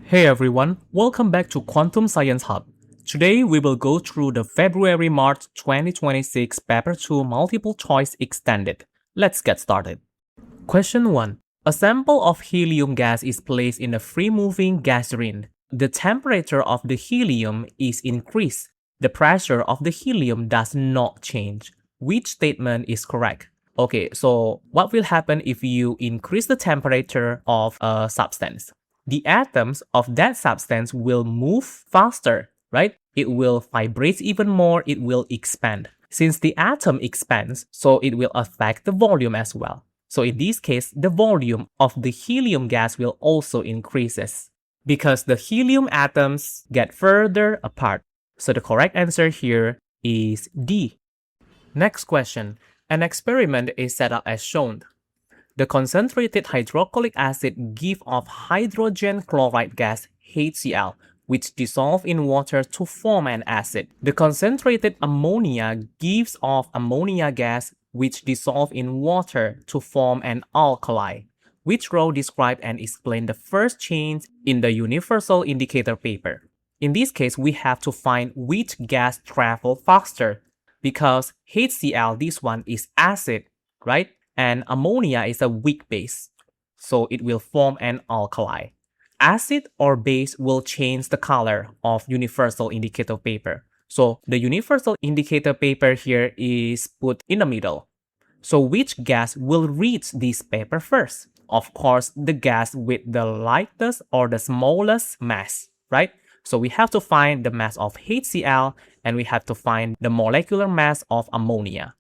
Hey everyone, welcome back to Quantum Science Hub. Today we will go through the February-March 2026 Paper 2 Multiple Choice Extended. Let's get started. Question 1. A sample of helium gas is placed in a free-moving gas ring. The temperature of the helium is increased. The pressure of the helium does not change. Which statement is correct? Okay, so what will happen if you increase the temperature of a substance? The atoms of that substance will move faster, right? It will vibrate even more, it will expand. Since the atom expands, so it will affect the volume as well. So in this case, the volume of the helium gas will also increases because the helium atoms get further apart. So the correct answer here is D. Next question. An experiment is set up as shown. The concentrated hydrochloric acid gives off hydrogen chloride gas HCl, which dissolves in water to form an acid. The concentrated ammonia gives off ammonia gas, which dissolves in water to form an alkali. Which row describe and explain the first change in the universal indicator paper? In this case, we have to find which gas travels faster because HCl, this one is acid, right? And ammonia is a weak base, so it will form an alkali. Acid or base will change the color of universal indicator paper. So the universal indicator paper here is put in the middle. So which gas will reach this paper first? Of course, the gas with the lightest or the smallest mass, right? So we have to find the mass of HCl and we have to find the molecular mass of ammonia.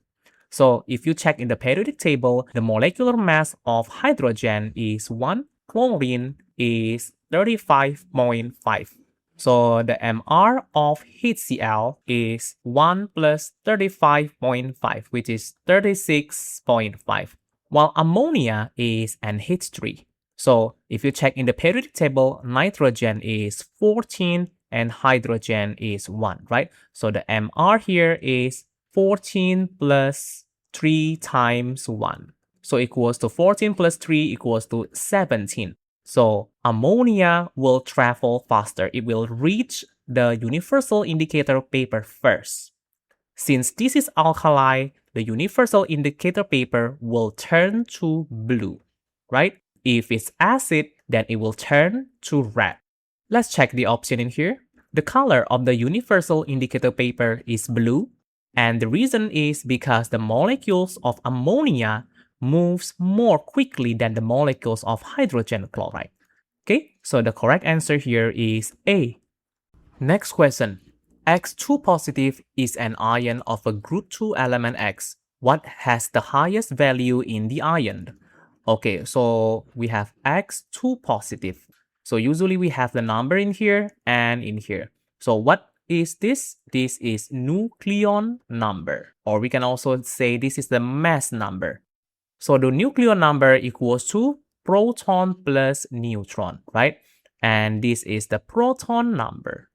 So if you check in the periodic table, the molecular mass of hydrogen is 1, chlorine is 35.5. So the MR of HCl is 1 plus 35.5, which is 36.5, while ammonia is NH3. So if you check in the periodic table, nitrogen is 14 and hydrogen is 1, right? So the MR here is 14 plus 3 times 1. So equals to 14 plus 3 equals to 17. So ammonia will travel faster. It will reach the universal indicator paper first. Since this is alkali, the universal indicator paper will turn to blue, right? If it's acid, then it will turn to red. Let's check the option in here. The color of the universal indicator paper is blue. And the reason is because the molecules of ammonia moves more quickly than the molecules of hydrogen chloride. Okay, so the correct answer here is A. Next question. X2 positive is an ion of a group 2 element X. What has the highest value in the ion? Okay, so we have X2 positive. So usually we have the number in here and in here. So what is this? This is nucleon number, or we can also say this is the mass number. So the nucleon number equals to proton plus neutron, right? And this is the proton number.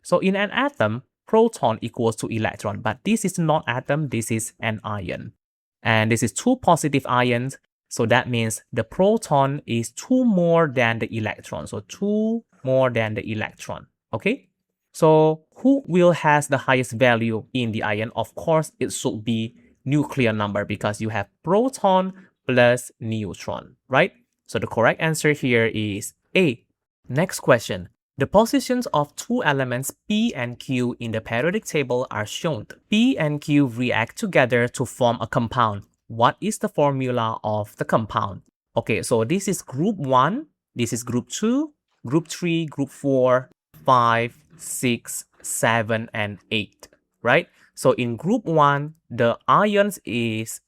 So in an atom, proton equals to electron, but this is not atom, this is an ion. And this is 2 positive ions, so that means the proton is 2 more than the electron. So 2 more than the electron, okay? So who will has the highest value in the ion? Of course, it should be nucleon number because you have proton plus neutron, right? So the correct answer here is A. Next question. The positions of 2 elements P and Q in the periodic table are shown. P and Q react together to form a compound. What is the formula of the compound? Okay, so this is group 1, this is group 2, group 3, group 4, 5, 6, 7, and 8, right? So in group 1, the ions is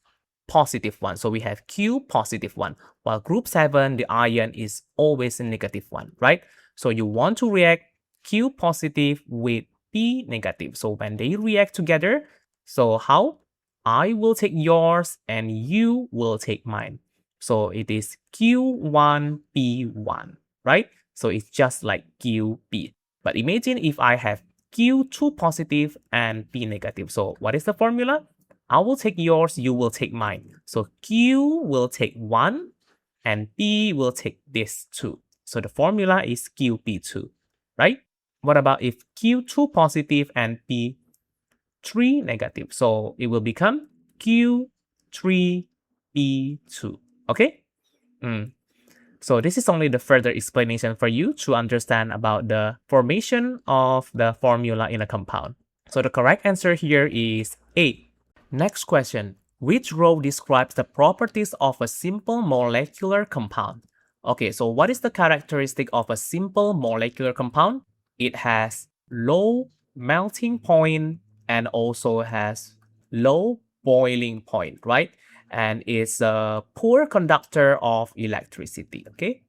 positive 1. So we have Q positive 1. While group 7, the ion is always a negative 1, right? So you want to react Q positive with P negative. So when they react together, so how? I will take yours and you will take mine. So it is Q1P1, right? So it's just like QP. But imagine if I have Q2 positive and P negative. So what is the formula? I will take yours, you will take mine. So Q will take 1 and P will take this 2. So the formula is QP2, right? What about if Q2 positive and P3 negative? So it will become Q3P2, okay? So this is only the further explanation for you to understand about the formation of the formula in a compound. So the correct answer here is A. Next question. Which row describes the properties of a simple molecular compound? Okay, so what is the characteristic of a simple molecular compound? It has low melting point and also has low boiling point, right? And it's a poor conductor of electricity, okay?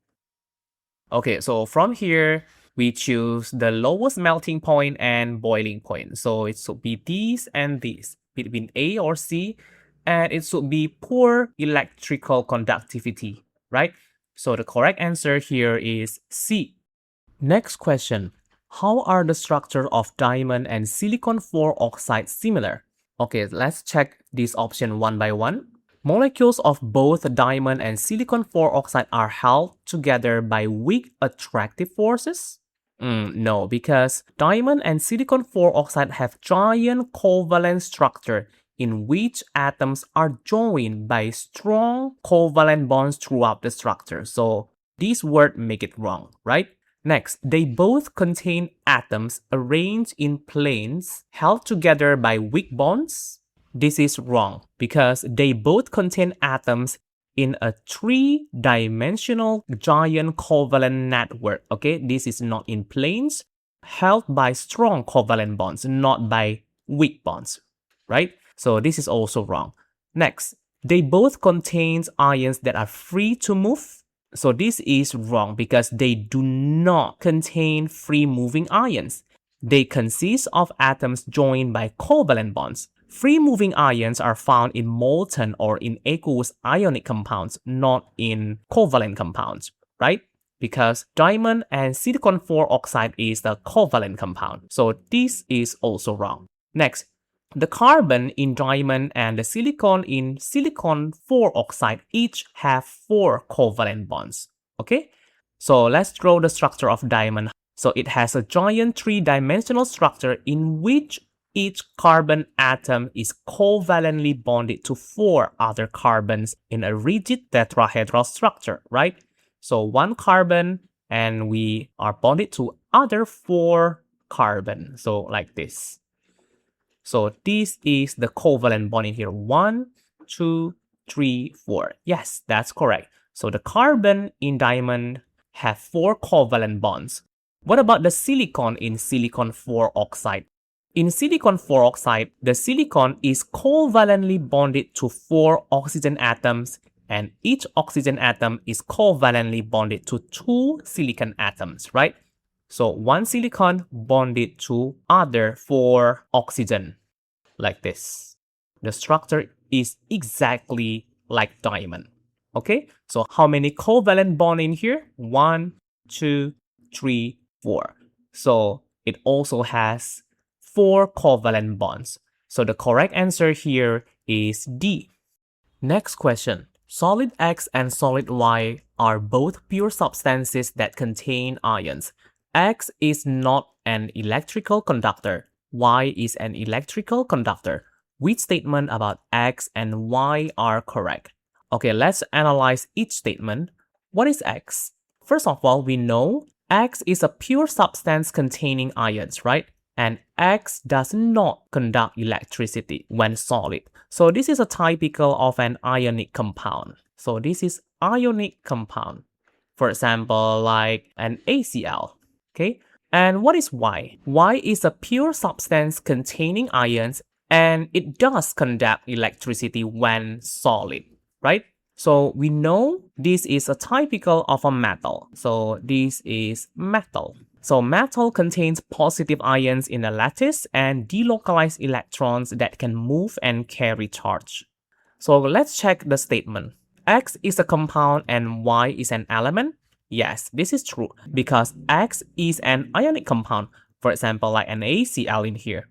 Okay, so from here, we choose the lowest melting point and boiling point. So it should be these and these, between A or C, and it should be poor electrical conductivity, right? So the correct answer here is C. Next question. How are the structure of diamond and silicon 4 oxide similar? Okay, let's check this option one by one. Molecules of both diamond and silicon 4 oxide are held together by weak attractive forces? No, because diamond and silicon 4 oxide have giant covalent structure in which atoms are joined by strong covalent bonds throughout the structure. So this word make it wrong, right? Next, they both contain atoms arranged in planes held together by weak bonds. This is wrong because they both contain atoms in a three-dimensional giant covalent network. Okay, this is not in planes held by strong covalent bonds, not by weak bonds, right? So this is also wrong. Next, they both contain ions that are free to move. So this is wrong because they do not contain free-moving ions. They consist of atoms joined by covalent bonds. Free-moving ions are found in molten or in aqueous ionic compounds, not in covalent compounds, right? Because diamond and silicon 4 oxide is the covalent compound. So this is also wrong. Next, the carbon in diamond and the silicon in silicon 4 oxide each have 4 covalent bonds. Okay? So let's draw the structure of diamond. So it has a giant three-dimensional structure in which each carbon atom is covalently bonded to 4 other carbons in a rigid tetrahedral structure, right? So one carbon and we are bonded to other 4 carbon. So like this. So this is the covalent bond in here. 1, 2, 3, 4. Yes, that's correct. So the carbon in diamond have 4 covalent bonds. What about the silicon in silicon 4 oxide? In silicon 4 oxide, the silicon is covalently bonded to 4 oxygen atoms, and each oxygen atom is covalently bonded to 2 silicon atoms, right? So one silicon bonded to other 4 oxygen, like this. The structure is exactly like diamond. Okay, so how many covalent bond in here? 1, 2, 3, 4. So it also has 4 covalent bonds. So the correct answer here is D. Next question. Solid X and solid Y are both pure substances that contain ions. X is not an electrical conductor. Y is an electrical conductor. Which statement about X and Y are correct? Okay, let's analyze each statement. What is X? First of all, we know X is a pure substance containing ions, right? And X does not conduct electricity when solid. So this is a typical of an ionic compound. So this is ionic compound. For example, like an ACl. Okay? And what is Y? Y is a pure substance containing ions and it does conduct electricity when solid, right? So we know this is a typical of a metal. So this is metal. So metal contains positive ions in a lattice and delocalized electrons that can move and carry charge. So let's check the statement. X is a compound and Y is an element. Yes, this is true because X is an ionic compound, for example, like an ACl in here.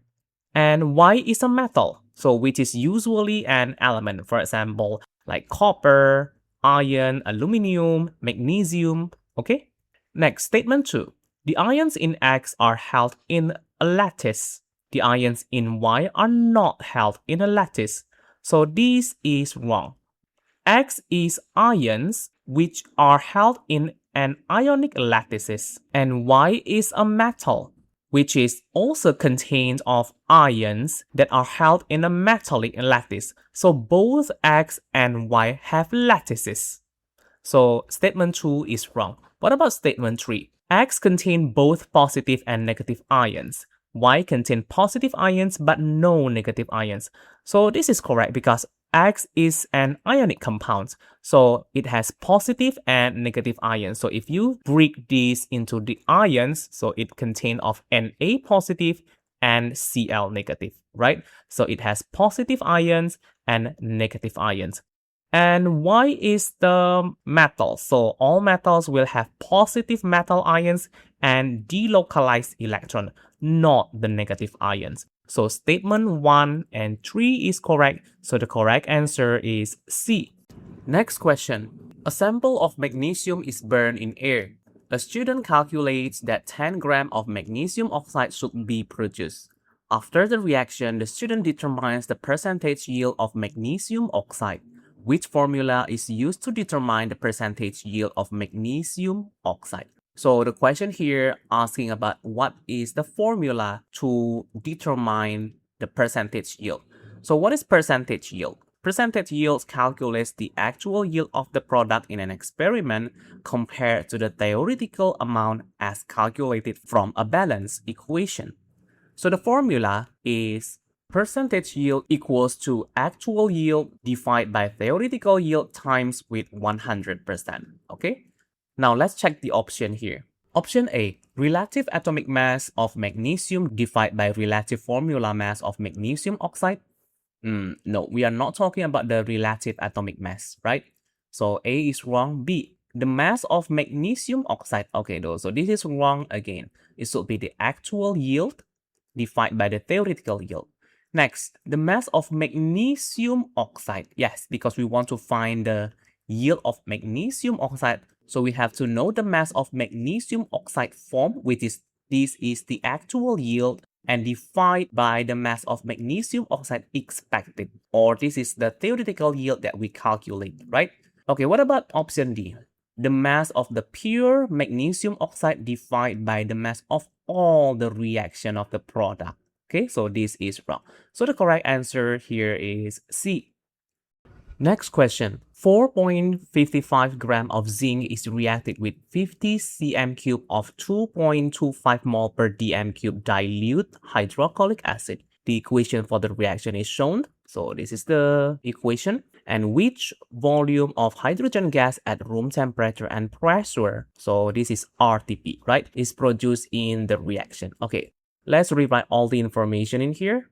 And Y is a metal, so which is usually an element, for example, like copper, iron, aluminum, magnesium, okay? Next, statement 2. The ions in X are held in a lattice. The ions in Y are not held in a lattice. So this is wrong. X is ions which are held in an ionic lattices, and Y is a metal which is also contained of ions that are held in a metallic lattice. So both X and Y have lattices. So statement 2 is wrong. What about statement 3? X contain both positive and negative ions. Y contain positive ions but no negative ions. So this is correct because X is an ionic compound. So it has positive and negative ions. So if you break these into the ions, so it contains of Na positive and Cl negative, right? So it has positive ions and negative ions. And Y is the metal. So all metals will have positive metal ions and delocalized electron, not the negative ions. So statement 1 and 3 is correct. So the correct answer is C. Next question. A sample of magnesium is burned in air. A student calculates that 10 grams of magnesium oxide should be produced. After the reaction, the student determines the percentage yield of magnesium oxide. Which formula is used to determine the percentage yield of magnesium oxide? So the question here asking about what is the formula to determine the percentage yield. So what is percentage yield? Percentage yield calculates the actual yield of the product in an experiment compared to the theoretical amount as calculated from a balance equation. So the formula is percentage yield equals to actual yield divided by theoretical yield times with 100%. Okay? Now let's check the option here. Option A, relative atomic mass of magnesium divided by relative formula mass of magnesium oxide. No, we are not talking about the relative atomic mass, right? So A is wrong. B, the mass of magnesium oxide. Okay, though, so this is wrong again. It should be the actual yield divided by the theoretical yield. Next, the mass of magnesium oxide. Yes, because we want to find the yield of magnesium oxide, so we have to know the mass of magnesium oxide form, which is this is the actual yield, and divide by the mass of magnesium oxide expected, or this is the theoretical yield that we calculate, right? Okay, what about option D? The mass of the pure magnesium oxide divided by the mass of all the reaction of the product. Okay, so this is wrong. So the correct answer here is C. Next question. 4.55 gram of zinc is reacted with 50 cm cube of 2.25 mol per dm cube dilute hydrochloric acid. The equation for the reaction is shown. So this is the equation. And which volume of hydrogen gas at room temperature and pressure, so this is RTP, right, is produced in the reaction. Okay, let's rewrite all the information in here.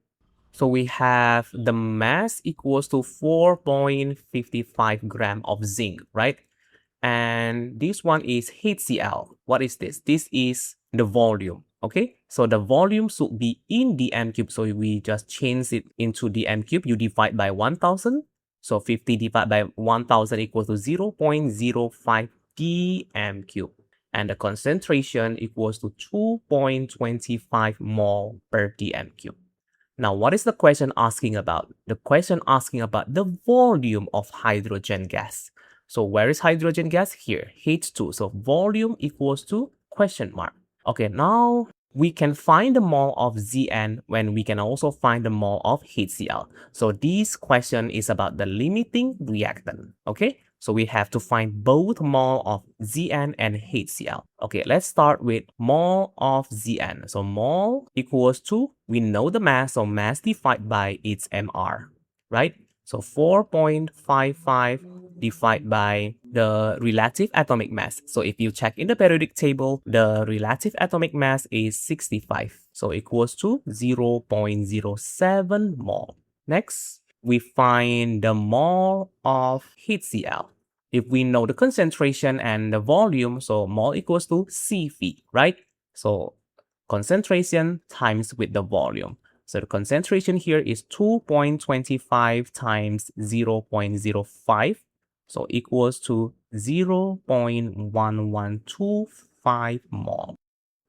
So we have the mass equals to 4.55 gram of zinc, right? And this one is HCl. What is this? This is the volume, okay? So the volume should be in dm cube. So we just change it into dm cube. You divide by 1000. So 50 divided by 1000 equals to 0.05 dm cube. And the concentration equals to 2.25 mol per dm cube. Now, what is the question asking about? The question asking about the volume of hydrogen gas. So where is hydrogen gas? Here, H2. So volume equals to question mark. Okay, now we can find the mole of Zn when we can also find the mole of HCl. So this question is about the limiting reactant. Okay, so we have to find both mole of Zn and HCl. Okay, let's start with mole of Zn. So mole equals to, we know the mass, so mass divided by its MR, right? So 4.55 divided by the relative atomic mass. So if you check in the periodic table, the relative atomic mass is 65. So equals to 0.07 mole. Next, we find the mole of HCl. If we know the concentration and the volume, so mole equals to Cv, right? So concentration times with the volume. So the concentration here is 2.25 times 0.05. So equals to 0.1125 5 mole.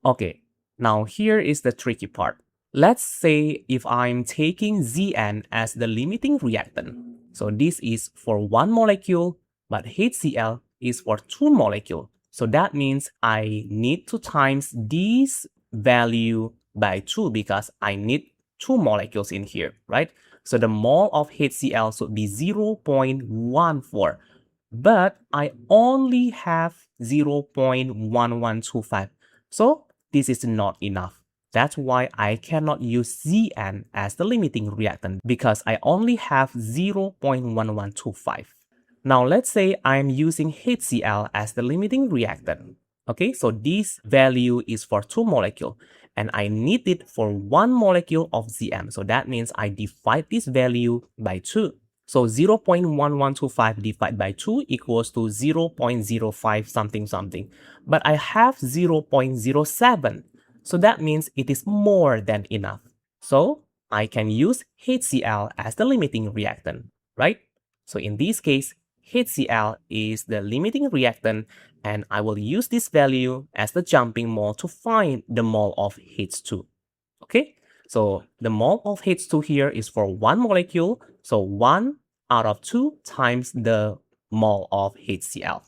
Okay, now here is the tricky part. Let's say if I'm taking Zn as the limiting reactant. So this is for 1 molecule, but HCl is for 2 molecule. So that means I need to times this value by 2 because I need 2 molecules in here, right? So the mole of HCl should be 0.14. But I only have 0.1125. So this is not enough. That's why I cannot use Zn as the limiting reactant because I only have 0.1125. Now let's say I'm using HCl as the limiting reactant. Okay, so this value is for 2 molecule and I need it for 1 molecule of Zn. So that means I divide this value by 2. So 0.1125 divided by 2 equals to 0.05 something something. But I have 0.07. So that means it is more than enough. So I can use HCl as the limiting reactant, right? So in this case, HCl is the limiting reactant and I will use this value as the jumping mole to find the mole of H2. Okay, so the mole of H2 here is for 1 molecule. So 1 out of 2 times the mole of HCl.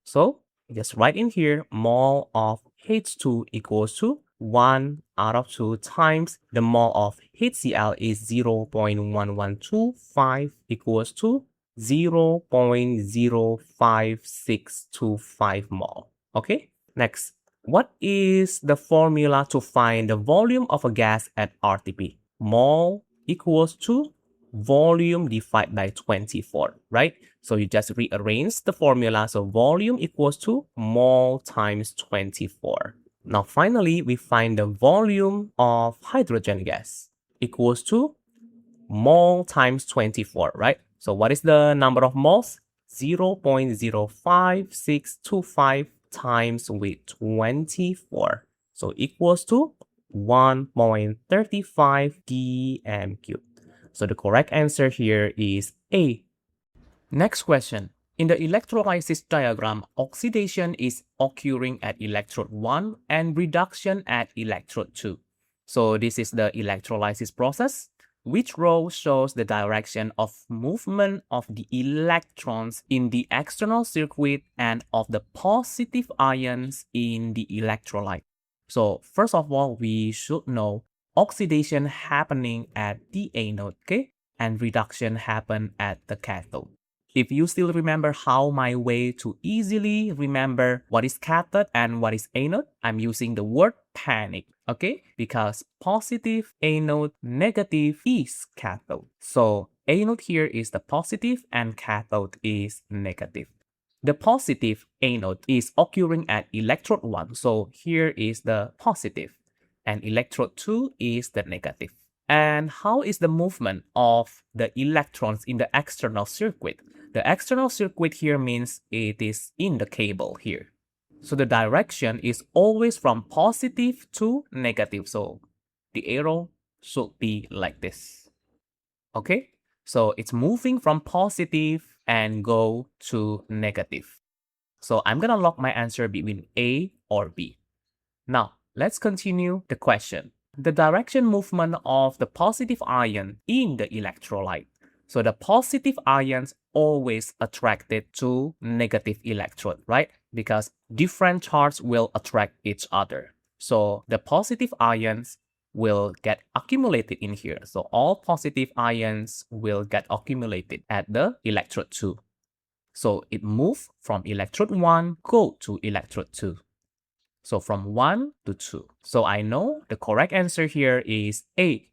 So just write in here, mole of H2 equals to 1 out of 2 times the mole of HCl is 0.1125 equals to 0.05625 mole. Okay, next. What is the formula to find the volume of a gas at RTP? Mole equals to volume divided by 24, right? So you just rearrange the formula. So volume equals to mole times 24. Now finally, we find the volume of hydrogen gas equals to mole times 24, right? So what is the number of moles? 0.05625 times with 24. So equals to 1.35 dm cubed. So the correct answer here is A. Next question. In the electrolysis diagram, oxidation is occurring at electrode 1 and reduction at electrode 2. So this is the electrolysis process. Which row shows the direction of movement of the electrons in the external circuit and of the positive ions in the electrolyte? So first of all, we should know oxidation happening at the anode, okay? And reduction happen at the cathode. If you still remember how my way to easily remember what is cathode and what is anode, I'm using the word panic, okay? Because positive anode, negative is cathode. So anode here is the positive and cathode is negative. The positive anode is occurring at electrode 1. So here is the positive and electrode 2 is the negative. And how is the movement of the electrons in the external circuit? The external circuit here means it is in the cable here. So the direction is always from positive to negative. So the arrow should be like this. Okay? So it's moving from positive and go to negative. So I'm gonna lock my answer between A or B. Now, let's continue the question. The direction movement of the positive ion in the electrolyte. So the positive ions always attracted to negative electrode, right? Because different charges will attract each other. So the positive ions will get accumulated in here. So all positive ions will get accumulated at the electrode 2. So it moves from electrode 1 go to electrode 2. So from 1 to 2. So I know the correct answer here is A.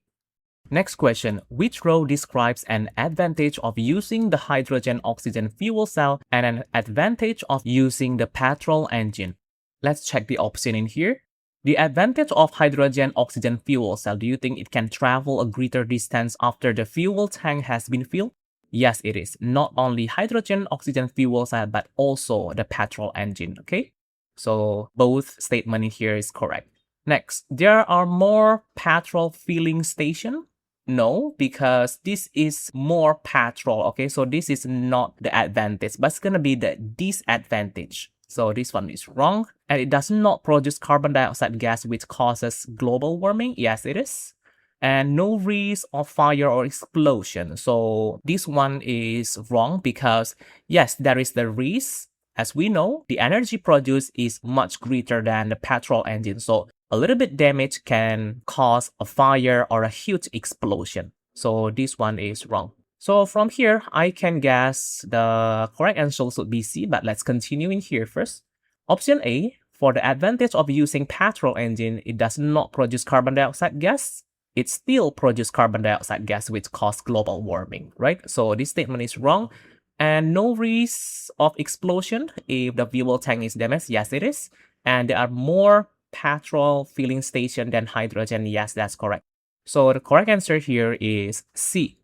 Next question. Which row describes an advantage of using the hydrogen-oxygen fuel cell and an advantage of using the petrol engine? Let's check the option in here. The advantage of hydrogen-oxygen fuel cell, do you think it can travel a greater distance after the fuel tank has been filled? Yes, it is. Not only hydrogen-oxygen fuel cell, but also the petrol engine, okay? So both statement in here is correct. Next, there are more petrol filling station. No, because this is more petrol, okay? So this is not the advantage, but it's gonna be the disadvantage. So this one is wrong. And it does not produce carbon dioxide gas which causes global warming. Yes, it is. And no risk of fire or explosion. So this one is wrong because yes, there is the risk. As we know, the energy produced is much greater than the petrol engine. So a little bit damage can cause a fire or a huge explosion. So this one is wrong. So from here, I can guess the correct answer should be C, but let's continue in here first. Option A, for the advantage of using petrol engine, it does not produce carbon dioxide gas. It still produces carbon dioxide gas which cause global warming, right? So this statement is wrong. And no risk of explosion if the fuel tank is damaged. Yes, it is. And there are more petrol filling station than hydrogen. Yes, that's correct. So the correct answer here is C.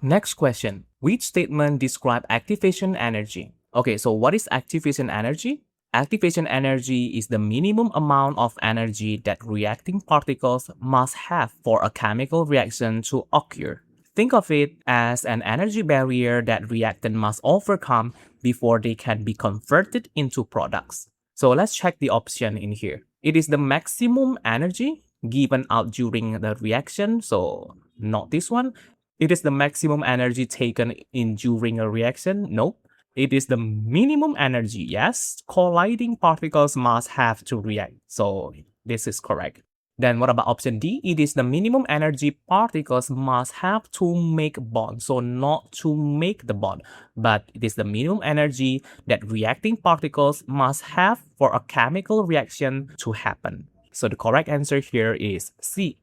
Next question. Which statement describes activation energy? Okay, so what is activation energy? Activation energy is the minimum amount of energy that reacting particles must have for a chemical reaction to occur. Think of it as an energy barrier that reactant must overcome before they can be converted into products. So let's check the option in here. It is the maximum energy given out during the reaction, so not this one. It is the maximum energy taken in during a reaction. Nope. It is the minimum energy. Yes, colliding particles must have to react. So this is correct. Then what about option D? It is the minimum energy particles must have to make bond. So not to make the bond, but it is the minimum energy that reacting particles must have for a chemical reaction to happen. So the correct answer here is C.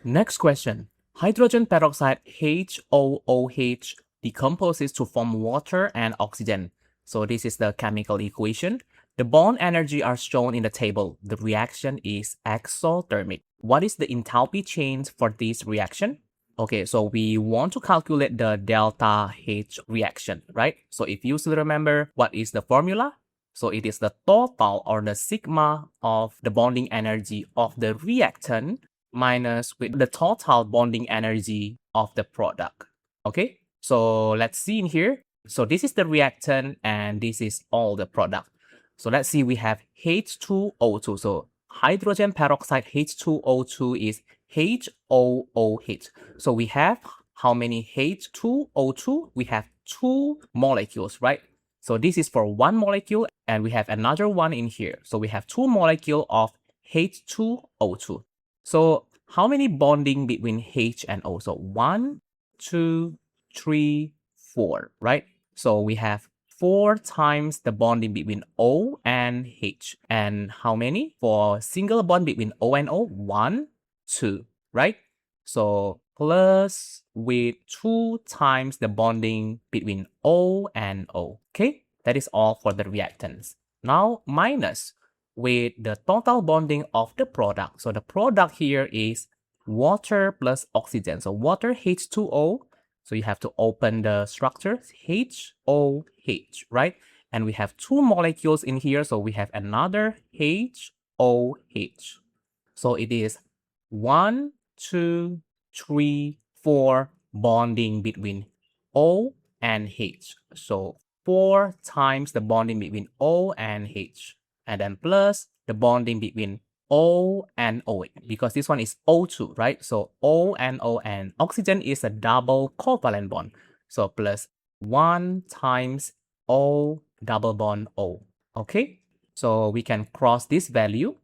Next question. Hydrogen peroxide HOOH decomposes to form water and oxygen. So this is the chemical equation. The bond energy are shown in the table. The reaction is exothermic. What is the enthalpy change for this reaction? Okay, so we want to calculate the delta H reaction, right? So if you still remember, what is the formula? So it is the total or the sigma of the bonding energy of the reactant minus with the total bonding energy of the product. Okay, so let's see in here. So this is the reactant and this is all the product. So let's see, we have H2O2. So hydrogen peroxide H2O2 is HOOH. So we have how many H2O2? We have 2 molecules, right? So this is for 1 molecule and we have another one in here. So we have 2 molecules of H2O2. So how many bonding between H and O? So 1, 2, 3, 4, right? So we have 4 times the bonding between O and H. And how many? For single bond between O and O, 1, 2, right? So plus with 2 times the bonding between O and O. Okay, that is all for the reactants. Now minus with the total bonding of the product. So the product here is water plus oxygen. So water H2O. So you have to open the structure HOH, right? And we have 2 molecules in here. So we have another HOH. So it is 1, 2, 3, 4 bonding between O and H. So 4 times the bonding between O and H. And then plus the bonding between O and O, because this one is O2, right? So O and O, and oxygen is a double covalent bond. So plus 1 times O double bond O. Okay, so we can cross this value.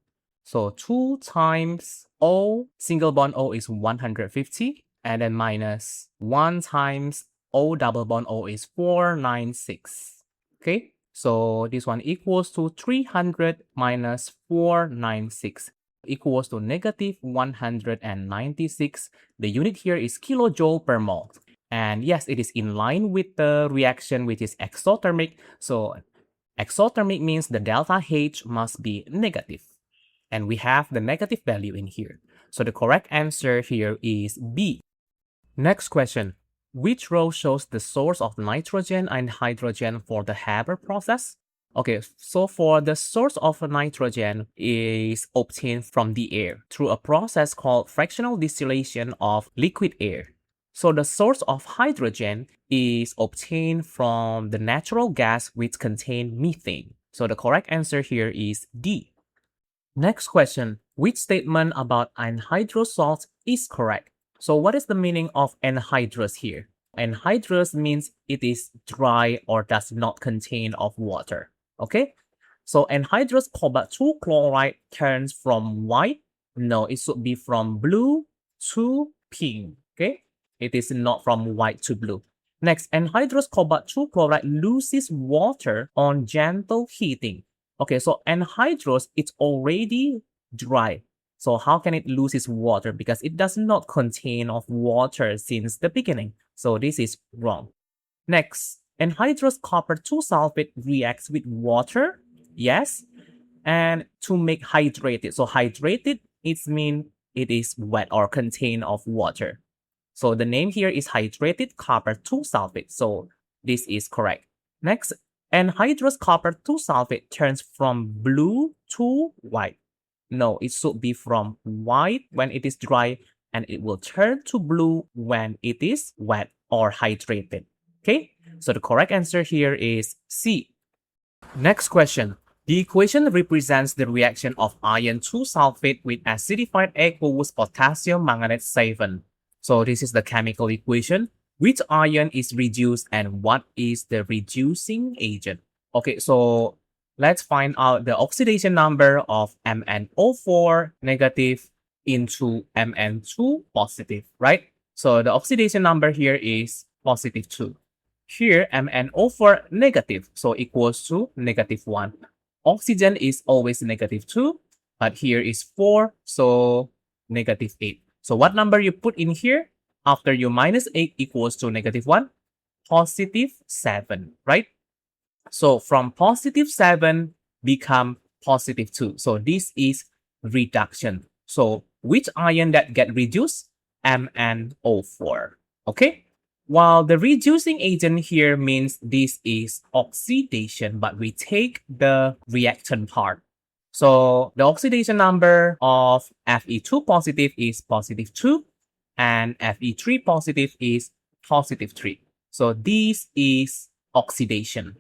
So 2 times O single bond O is 150, and then minus 1 times O double bond O is 496. Okay, so this one equals to 300 minus 496 equals to negative 196. The unit here is kilojoule per mole. And yes, it is in line with the reaction which is exothermic. So exothermic means the delta H must be negative. And we have the negative value in here. So the correct answer here is B. Next question. Which row shows the source of nitrogen and hydrogen for the Haber process? Okay, so for the source of nitrogen is obtained from the air through a process called fractional distillation of liquid air. So the source of hydrogen is obtained from the natural gas which contains methane. So the correct answer here is D. Next question. Which statement about anhydrous salt is correct? So what is the meaning of anhydrous here? Anhydrous means it is dry or does not contain of water. Okay? So anhydrous cobalt 2 chloride turns from white. No, it should be from blue to pink. Okay? It is not from white to blue. Next, anhydrous cobalt 2 chloride loses water on gentle heating. Okay, so anhydrous, it's already dry. So how can it lose its water? Because it does not contain of water since the beginning. So this is wrong. Next, anhydrous copper 2 sulfate reacts with water. Yes. And to make hydrated. So hydrated, it means it is wet or contain of water. So the name here is hydrated copper 2 sulfate. So this is correct. Next, anhydrous copper 2 sulfate turns from blue to white. No, it should be from white when it is dry and it will turn to blue when it is wet or hydrated. Okay, so the correct answer here is C. Next question. The equation represents the reaction of iron 2 sulfate with acidified aqueous potassium manganate 7. So this is the chemical equation. Which ion is reduced and what is the reducing agent? Okay, so let's find out the oxidation number of MnO4 negative into Mn2 positive, right? So the oxidation number here is positive 2. Here, MnO4 negative, so equals to negative 1. Oxygen is always negative 2, but here is 4, so negative 8. So what number you put in here after you minus 8 equals to negative 1? Positive 7, right? So from positive 7 become positive 2. So this is reduction. So which ion that get reduced? MnO4, okay? While the reducing agent here means this is oxidation, but we take the reactant part. So the oxidation number of Fe2 positive is positive 2 and Fe3 positive is positive 3. So this is oxidation.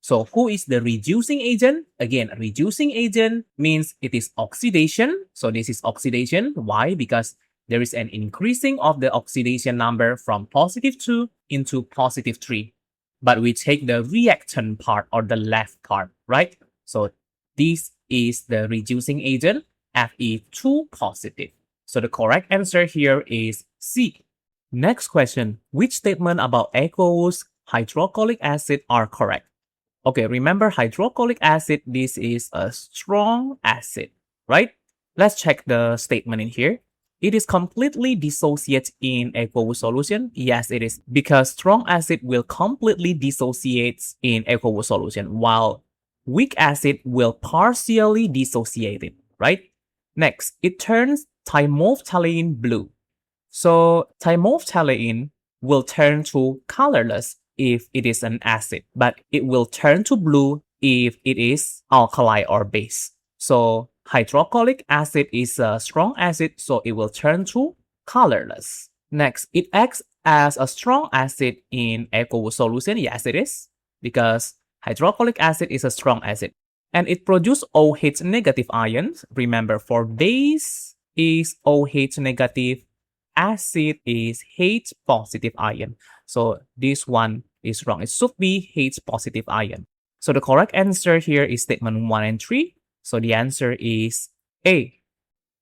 So who is the reducing agent? Again, reducing agent means it is oxidation. So this is oxidation. Why? Because there is an increasing of the oxidation number from positive 2 into positive 3. But we take the reactant part or the left part, right? So this is the reducing agent, Fe2 positive. So the correct answer here is C. Next question. Which statement about aqueous hydrochloric acid are correct? Okay, remember hydrochloric acid, this is a strong acid, right? Let's check the statement in here. It is completely dissociate in aqueous solution. Yes, it is, because strong acid will completely dissociate in aqueous solution, while weak acid will partially dissociate it, right? Next, it turns thymophthalate blue. So thymophthalate will turn to colorless if it is an acid, but it will turn to blue if it is alkali or base. So hydrochloric acid is a strong acid, so it will turn to colorless. Next, it acts as a strong acid in aqueous solution. Yes, it is, because hydrochloric acid is a strong acid. And it produces OH negative ions. Remember, for base is OH negative, acid is H positive ion. So this one is wrong. It should be H positive ion. So the correct answer here is statement 1 and 3. So the answer is A.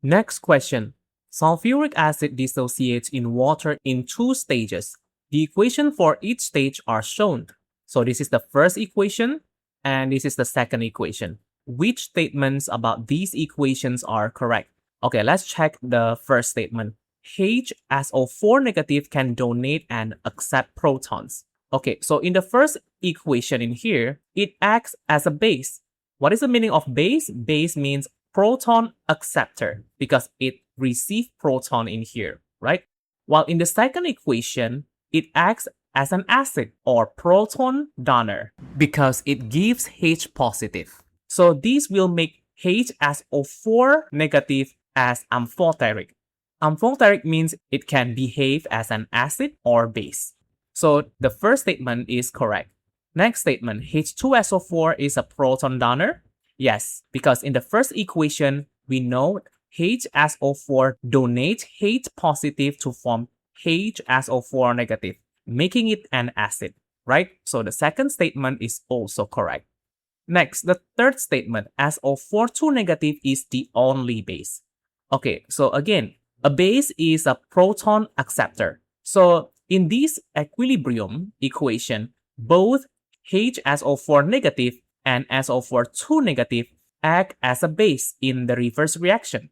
Next question. Sulfuric acid dissociates in water in 2 stages. The equation for each stage are shown. So this is the first equation and this is the second equation. Which statements about these equations are correct? Okay, let's check the first statement. HSO4 negative can donate and accept protons. Okay, so in the first equation in here, it acts as a base. What is the meaning of base? Base means proton acceptor because it receives proton in here, right? While in the second equation, it acts as an acid or proton donor because it gives H positive. So this will make HSO4 negative as amphoteric. Amphoteric means it can behave as an acid or base. So the first statement is correct. Next statement, H2SO4 is a proton donor. Yes, because in the first equation, we know HSO4 donates H positive to form HSO4 negative, making it an acid, right? So the second statement is also correct. Next, the third statement, SO4 negative is the only base. Okay, so again, a base is a proton acceptor. So in this equilibrium equation, both HSO4 negative and SO4 negative act as a base in the reverse reaction.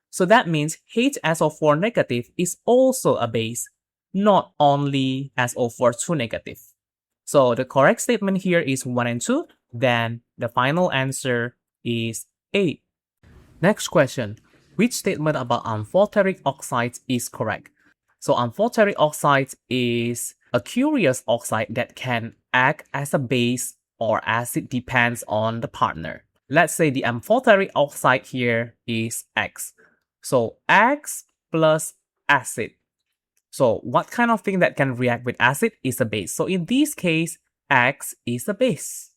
So that means HSO4 negative is also a base, not only SO4 negative. So the correct statement here is 1 and 2. Then the final answer is A. Next question. Which statement about amphoteric oxides is correct? So amphoteric oxides is a curious oxide that can act as a base or acid depends on the partner. Let's say the amphoteric oxide here is X. So X plus acid. So what kind of thing that can react with acid is a base. So in this case, X is a base.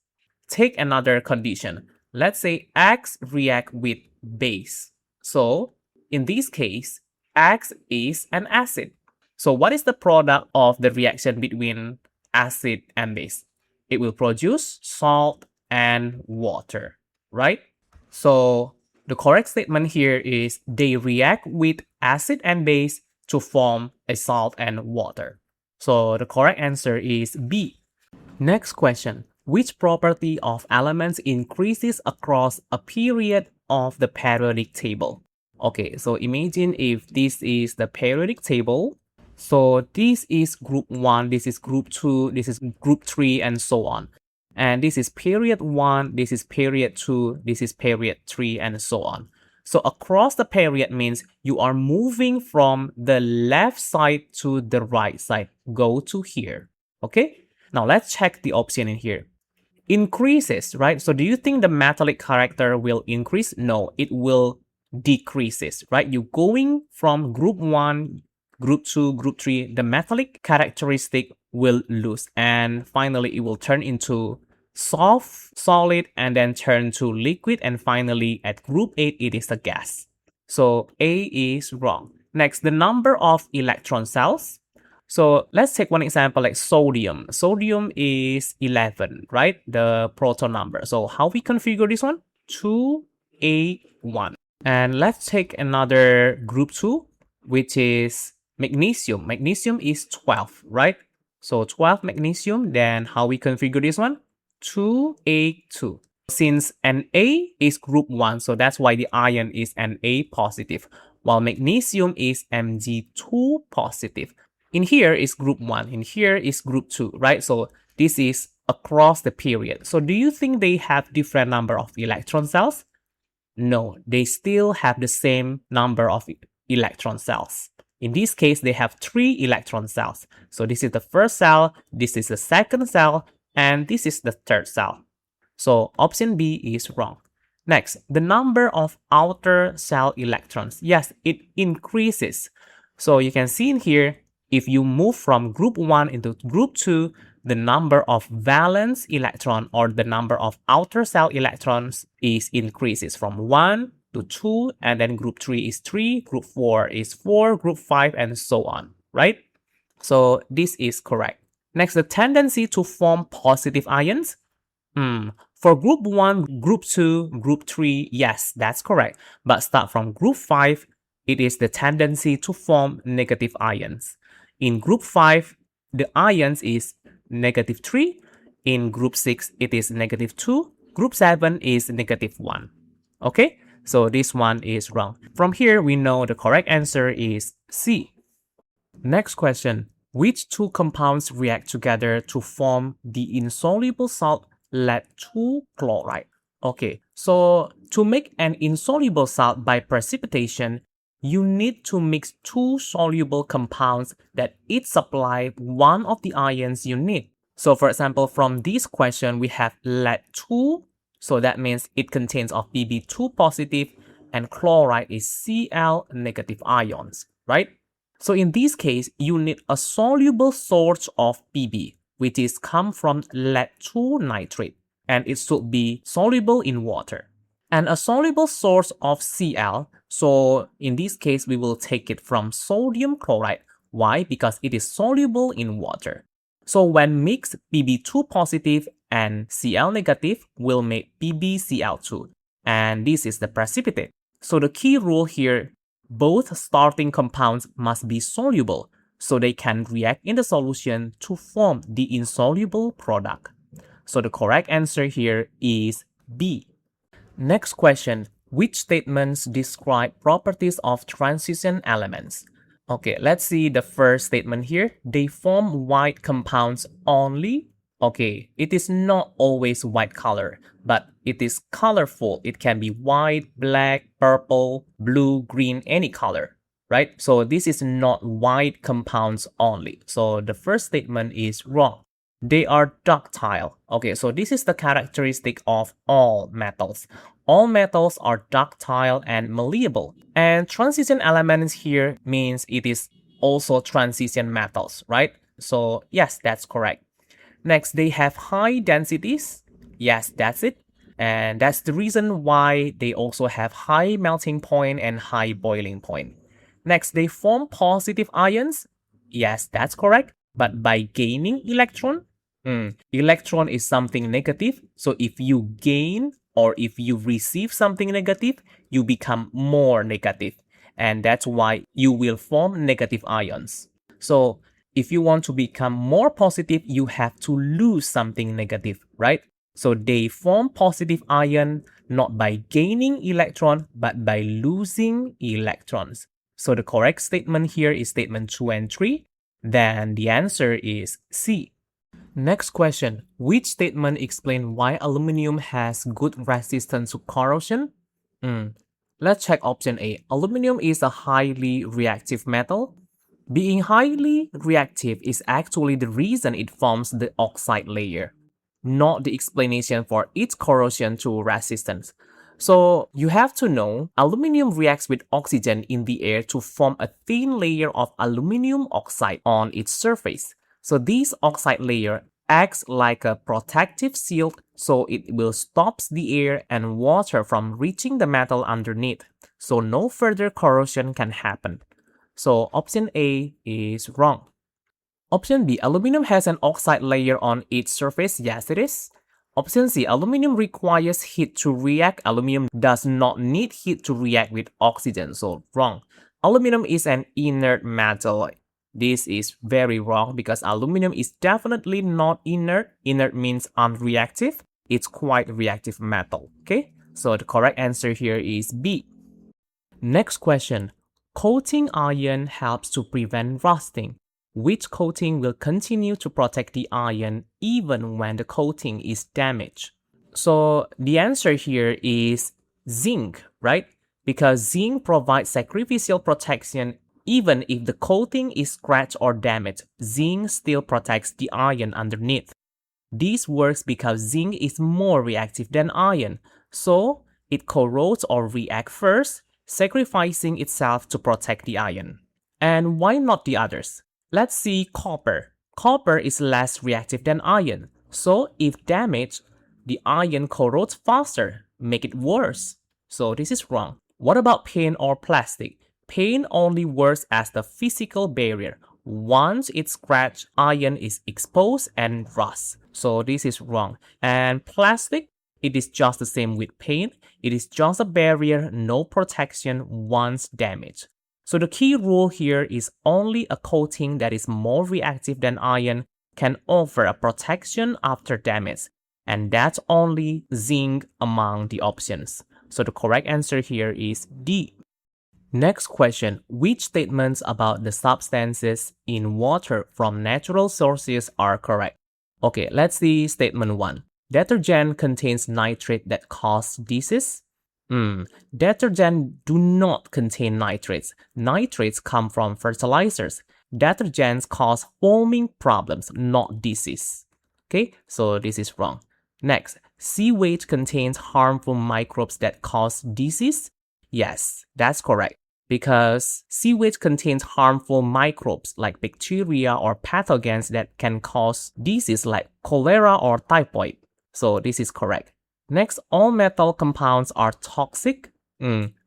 Take another condition. Let's say X react with base. So in this case, X is an acid. So what is the product of the reaction between acid and base? It will produce salt and water, right? So the correct statement here is they react with acid and base to form a salt and water. So the correct answer is B. Next question. Which property of elements increases across a period of the periodic table? Okay, so imagine if this is the periodic table. So this is group 1, this is group 2, this is group 3, and so on. And this is period 1, this is period 2, this is period 3, and so on. So across the period means you are moving from the left side to the right side. Go to here. Okay? Now let's check the option in here. Increases, right? So do you think the metallic character will increase? No, it will decreases, right? You're going from group 1, group 2, group 3, the metallic characteristic will lose. And finally, it will turn into soft, solid, and then turn to liquid. And finally, at group 8, it is a gas. So A is wrong. Next, the number of electron cells. So let's take one example like sodium. Sodium is 11, right? The proton number. So how we configure this one? 2A1. And let's take another group 2, which is magnesium. Magnesium is 12, right? So 12 magnesium, then how we configure this one? 2A2. Since Na is group 1, so that's why the ion is Na positive, while magnesium is Mg2 positive. In here is group 1, in here is group 2, right? So this is across the period. So do you think they have different number of electron cells? No, they still have the same number of electron cells. In this case, they have 3 electron cells. So this is the first cell, this is the second cell, and this is the third cell. So option B is wrong. Next, the number of outer cell electrons. Yes, it increases. So you can see in here, if you move from group 1 into group 2, the number of valence electron or the number of outer cell electrons is increases from 1 to 2, and then group 3 is 3, group 4 is 4, group 5, and so on, right? So this is correct. Next, the tendency to form positive ions. For group 1, group 2, group 3, yes, that's correct. But start from group 5, it is the tendency to form negative ions. In group 5, the ions is negative 3. In group 6, it is negative 2. Group 7 is negative 1. Okay, so this one is wrong. From here, we know the correct answer is C. Next question. Which two compounds react together to form the insoluble salt lead-2 chloride? Okay, so to make an insoluble salt by precipitation, you need to mix two soluble compounds that each supply one of the ions you need. So for example, from this question, we have lead-2, so that means it contains of Pb2 positive, and chloride is Cl negative ions, right? So in this case, you need a soluble source of Pb. which is come from lead 2 nitrate, and it should be soluble in water. And a soluble source of Cl, so in this case, we will take it from sodium chloride. Why? Because it is soluble in water. So when mixed, Pb2 positive and Cl negative will make PbCl2. And this is the precipitate. So the key rule here, both starting compounds must be soluble, so they can react in the solution to form the insoluble product. So the correct answer here is B. Next question, which statements describe properties of transition elements? Okay, let's see the first statement here. They form white compounds only. Okay, it is not always white color, but it is colorful. It can be white, black, purple, blue, green, any color, right? So this is not white compounds only. So the first statement is wrong. They are ductile. Okay, so this is the characteristic of all metals. All metals are ductile and malleable. And transition elements here means it is also transition metals, right? So yes, that's correct. Next, they have high densities. Yes, that's it. And that's the reason why they also have high melting point and high boiling point. Next, they form positive ions. Yes, that's correct. But by gaining electron, electron is something negative. So if you gain or if you receive something negative, you become more negative. And that's why you will form negative ions. So if you want to become more positive, you have to lose something negative, right? So they form positive ion not by gaining electron, but by losing electrons. So the correct statement here is statement 2 and 3. Then the answer is C. Next question, which statement explains why aluminum has good resistance to corrosion? Let's check option A. Aluminum is a highly reactive metal. Being highly reactive is actually the reason it forms the oxide layer, not the explanation for its corrosion to resistance. So you have to know, aluminum reacts with oxygen in the air to form a thin layer of aluminum oxide on its surface. So this oxide layer acts like a protective shield, so it will stop the air and water from reaching the metal underneath, so no further corrosion can happen. So option A is wrong. Option B, aluminum has an oxide layer on its surface. Yes, it is. Option C, aluminum requires heat to react. Aluminum does not need heat to react with oxygen. So wrong. Aluminum is an inert metal. This is very wrong because aluminum is definitely not inert. Inert means unreactive. It's quite reactive metal. Okay, so the correct answer here is B. Next question. Coating iron helps to prevent rusting. Which coating will continue to protect the iron even when the coating is damaged? So the answer here is zinc, right? Because zinc provides sacrificial protection even if the coating is scratched or damaged. Zinc still protects the iron underneath. This works because zinc is more reactive than iron, so it corrodes or reacts first, sacrificing itself to protect the iron. And why not the others? Let's see copper. Copper is less reactive than iron, so if damaged, the iron corrodes faster, make it worse. So this is wrong. What about paint or plastic? Paint only works as the physical barrier. Once it's scratched, iron is exposed and rusts. So this is wrong. And plastic, it is just the same with paint. It is just a barrier, no protection once damaged. So the key rule here is only a coating that is more reactive than iron can offer a protection after damage. And that's only zinc among the options. So the correct answer here is D. Next question, which statements about the substances in water from natural sources are correct? Okay, let's see statement 1. Detergent contains nitrate that cause disease. Detergent do not contain nitrates. Nitrates come from fertilizers. Detergents cause foaming problems, not disease. Okay, so this is wrong. Next, sewage contains harmful microbes that cause disease. Yes, that's correct. because sewage contains harmful microbes like bacteria or pathogens that can cause disease like cholera or typhoid. So this is correct. Next, all metal compounds are toxic.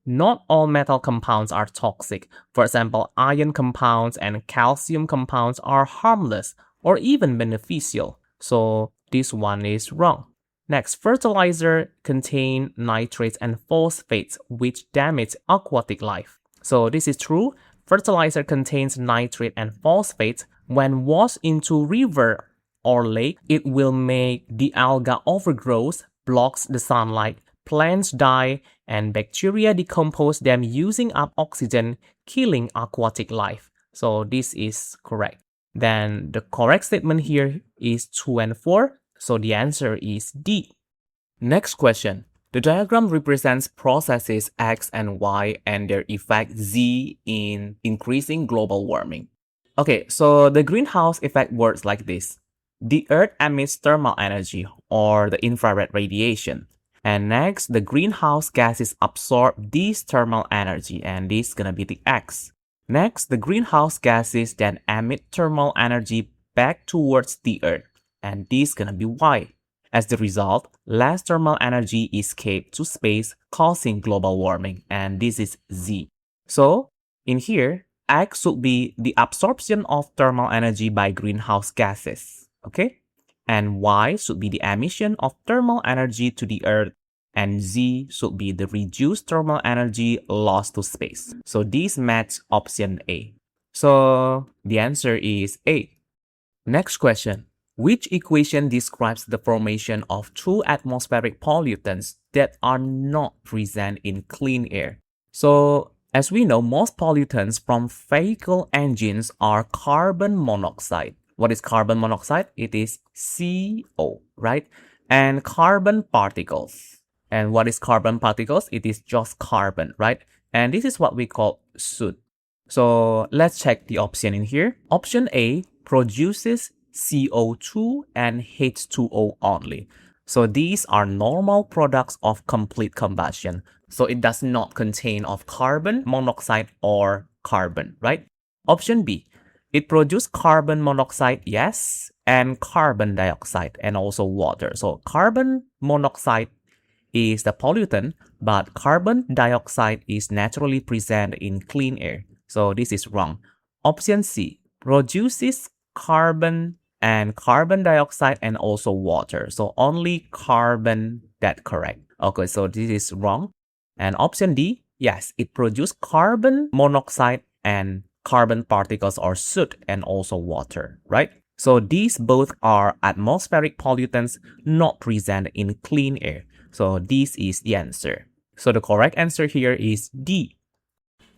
Not all metal compounds are toxic. For example, iron compounds and calcium compounds are harmless or even beneficial. So this one is wrong. Next, fertilizer contain nitrates and phosphates which damage aquatic life. So this is true. Fertilizer contains nitrate and phosphate. When washed into river or lake, it will make the alga overgrowth, blocks the sunlight, plants die, and bacteria decompose them using up oxygen, killing aquatic life. So this is correct. Then the correct statement here is 2 and 4. So the answer is D. Next question. The diagram represents processes X and Y and their effect Z in increasing global warming. Okay, so the greenhouse effect works like this. The Earth emits thermal energy or the infrared radiation. And next, the greenhouse gases absorb this thermal energy, and this is gonna be the X. Next, the greenhouse gases then emit thermal energy back towards the Earth, and this is gonna be Y. As the result, less thermal energy escapes to space, causing global warming, and this is Z. So, in here, X should be the absorption of thermal energy by greenhouse gases, okay? And Y should be the emission of thermal energy to the Earth, and Z should be the reduced thermal energy lost to space. So these match option A. So the answer is A. Next question. Which equation describes the formation of two atmospheric pollutants that are not present in clean air? So, as we know, most pollutants from vehicle engines are carbon monoxide. What is carbon monoxide? It is CO, right? And carbon particles. And what is carbon particles? It is just carbon, right? And this is what we call soot. So let's check the option in here. Option A produces CO2 and H2O only. So these are normal products of complete combustion. So it does not contain of carbon monoxide or carbon, right? Option B, it produces carbon monoxide, yes, and carbon dioxide and also water. So carbon monoxide is the pollutant, but carbon dioxide is naturally present in clean air. So this is wrong. Option C produces carbon and carbon dioxide and also water. So only carbon, that correct. Okay, so this is wrong. And option D, yes, it produces carbon monoxide and carbon particles or soot and also water, right? So these both are atmospheric pollutants not present in clean air. So this is the answer. So the correct answer here is D.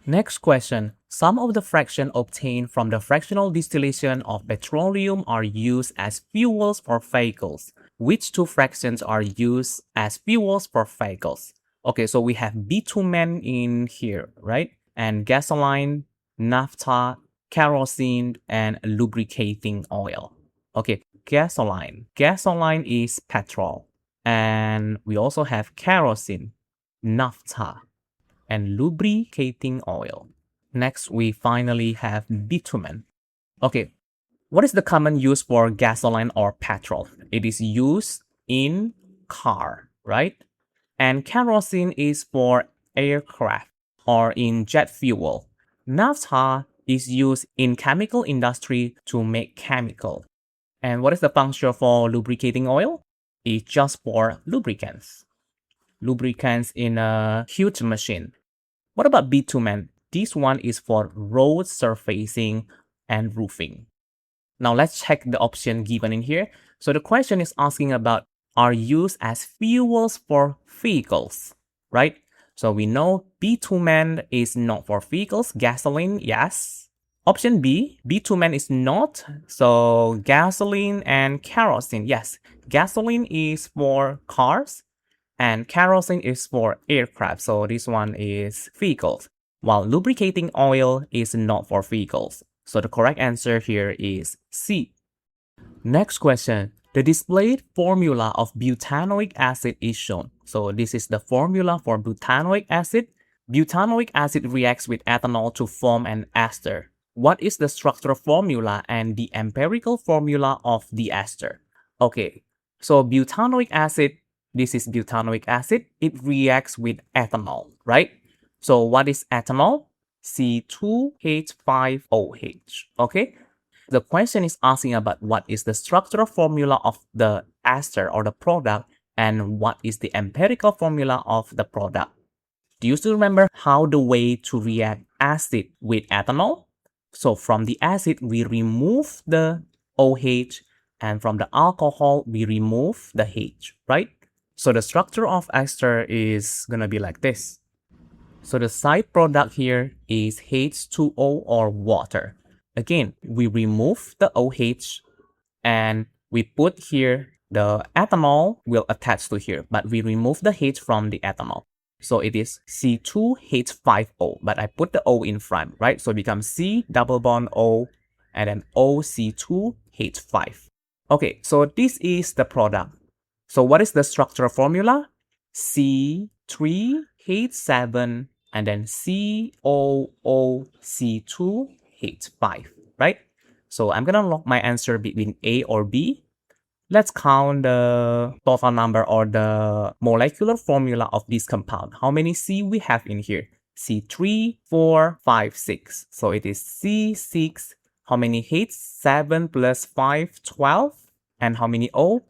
Next question. Some of the fraction obtained from the fractional distillation of petroleum are used as fuels for vehicles. Which two fractions are used as fuels for vehicles? Okay, so we have bitumen in here, right? And gasoline, naphtha, kerosene, and lubricating oil. Okay, gasoline. Gasoline is petrol. And we also have kerosene, naphtha, and lubricating oil. Next, we finally have bitumen. Okay, what is the common use for gasoline or petrol? It is used in car, right? And kerosene is for aircraft or in jet fuel. Naphtha is used in chemical industry to make chemical. And what is the function for lubricating oil? It's just for lubricants. Lubricants in a huge machine. What about bitumen? This one is for road surfacing and roofing. Now let's check the option given in here. So the question is asking about are used as fuels for vehicles, right? So we know bitumen is not for vehicles. Gasoline, yes. Option B, bitumen is not. So gasoline and kerosene, yes. Gasoline is for cars and kerosene is for aircraft. So this one is vehicles, while lubricating oil is not for vehicles. So the correct answer here is C. Next question. The displayed formula of butanoic acid is shown. So this is the formula for butanoic acid. Butanoic acid reacts with ethanol to form an ester. What is the structural formula and the empirical formula of the ester? Okay, so butanoic acid, this is butanoic acid, it reacts with ethanol, right? So what is ethanol? C2H5OH, okay? The question is asking about what is the structural formula of the ester or the product and what is the empirical formula of the product. Do you still remember how the way to react acid with ethanol? So from the acid, we remove the OH, and from the alcohol, we remove the H, right? So the structure of ester is gonna be like this. So the side product here is H2O or water. Again, we remove the OH and we put here the ethanol will attach to here, but we remove the H from the ethanol. So it is C2H5O, but I put the O in front, right? So it becomes C double bond O and then OC2H5. Okay, so this is the product. So what is the structural formula? C3H7 and then COOC2H5, right? So I'm gonna lock my answer between A or B. Let's count the total number or the molecular formula of this compound. How many C we have in here? C3, 4, 5, 6. So it is C6. How many H? 7 plus 5, 12. And how many O?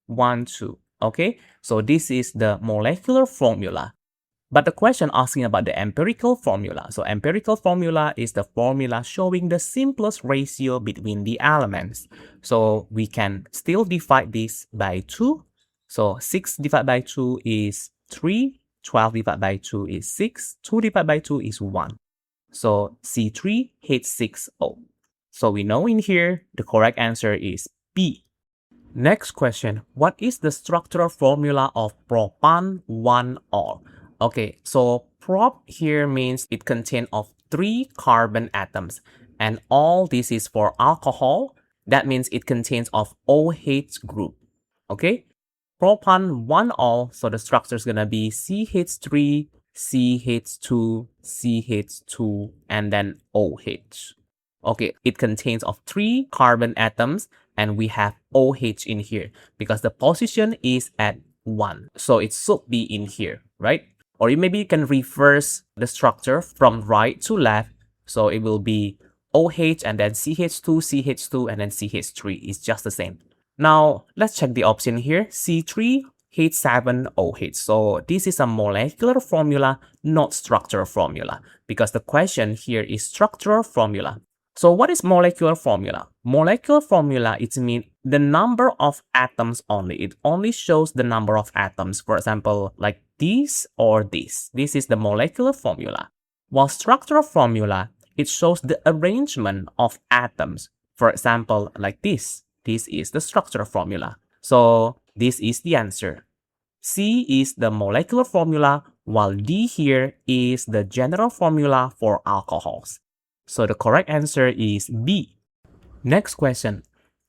1, 2. Okay, so this is the molecular formula. But the question asking about the empirical formula. So empirical formula is the formula showing the simplest ratio between the elements. So we can still divide this by 2. So 6 divided by 2 is 3. 12 divided by 2 is 6. 2 divided by 2 is 1. So C3H6O. So we know in here the correct answer is B. Next question. What is the structural formula of propan 1-ol? Okay, so prop here means it contains of 3 carbon atoms, and all this is for alcohol. That means it contains of OH group. Okay, propan 1-ol, so the structure is gonna be CH3, CH2, CH2, and then OH. Okay, it contains of 3 carbon atoms, and we have OH in here because the position is at 1, so it should be in here, right? Or maybe you can reverse the structure from right to left. So it will be OH and then CH2, CH2, and then CH3. It's just the same. Now, let's check the option here. C3H7OH. So this is a molecular formula, not structural formula, because the question here is structural formula. So what is molecular formula? Molecular formula, it means the number of atoms only. It only shows the number of atoms. For example, like this or this. This is the molecular formula. While structural formula, it shows the arrangement of atoms. For example, like this. This is the structural formula. So this is the answer. C is the molecular formula, while D here is the general formula for alcohols. So the correct answer is B. Next question.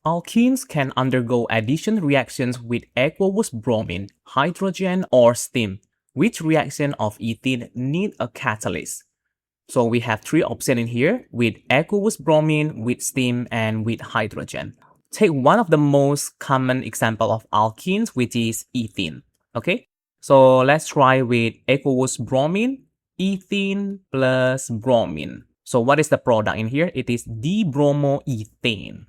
Alkenes can undergo addition reactions with aqueous bromine, hydrogen, or steam. Which reaction of ethene need a catalyst? So we have 3 options in here with aqueous bromine, with steam, and with hydrogen. Take one of the most common example of alkenes, which is ethene. Okay, so let's try with aqueous bromine, ethene plus bromine. So what is the product in here? It is dibromoethane.